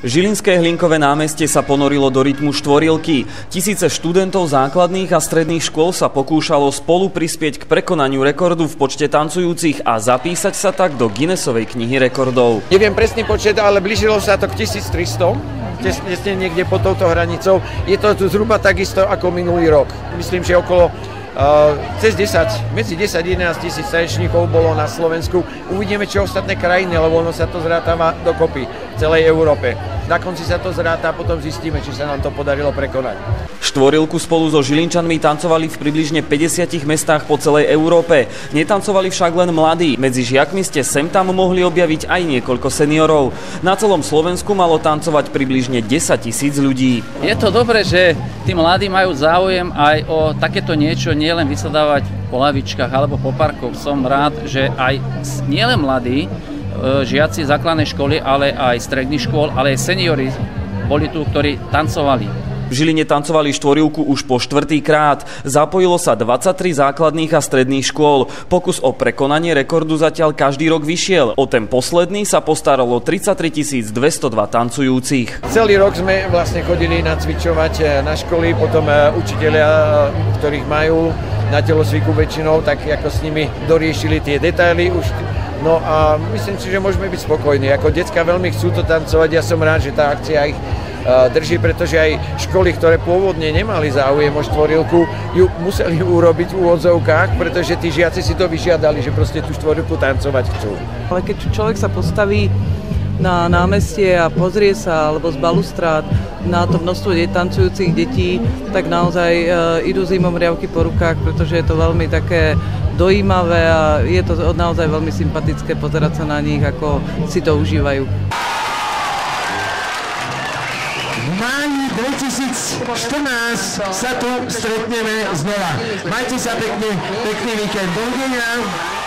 Žilinské Hlinkové námestie sa ponorilo do rytmu štvorilky. Tisíce študentov základných a stredných škôl sa pokúšalo spolu prispieť k prekonaniu rekordu v počte tancujúcich a zapísať sa tak do Guinnessovej knihy rekordov. Neviem presný počet, ale blížilo sa to k 1300, tesne niekde pod touto hranicou. Je to tu zhruba takisto ako minulý rok. Myslím, že okolo medzi 10-11 tisíc tanečníkov bolo na Slovensku. Uvidíme, čo ostatné krajiny, lebo ono sa to zrátava dokopy v celej Európe. Na konci sa to zráta a potom zistíme, či sa nám to podarilo prekonať. Štvorilku spolu so Žilinčanmi tancovali v približne 50 mestách po celej Európe. Netancovali však len mladí. Medzi žiakmi ste sem tam mohli objaviť aj niekoľko seniorov. Na celom Slovensku malo tancovať približne 10 000 ľudí. Je to dobré, že tí mladí majú záujem aj o takéto niečo, nielen vysadávať po lavičkách alebo po parkoch. Som rád, že aj nielen mladí žiaci základnej školy, ale aj stredných škôl, ale aj seniori boli tu, ktorí tancovali. V Žiline tancovali štvorilku už po 4. krát. Zapojilo sa 23 základných a stredných škôl. Pokus o prekonanie rekordu zatiaľ každý rok vyšiel. O ten posledný sa postaralo 33 202 tancujúcich. Celý rok sme vlastne chodili nacvičovať na školy, potom učitelia, ktorých majú na telocviku väčšinou, tak ako s nimi doriešili tie detaily už. No a myslím si, že môžeme byť spokojní. Ako decka veľmi chcú to tancovať, ja som rád, že tá akcia ich drží, pretože aj školy, ktoré pôvodne nemali záujem o štvorilku, ju museli urobiť v úvodzovkách, pretože tí žiaci si to vyžiadali, že proste tú štvorilku tancovať chcú. Ale keď človek sa postaví na námestie a pozrie sa, alebo z balustrád na to množstvo tancujúcich detí, tak naozaj idú zimom riavky po rukách, pretože je to veľmi také dojímavé a je to naozaj veľmi sympatické pozerať sa na nich, ako si to užívajú. V máji 2014 sa tu stretneme znova. Majte sa pekne, pekný víkend. Dovidenia.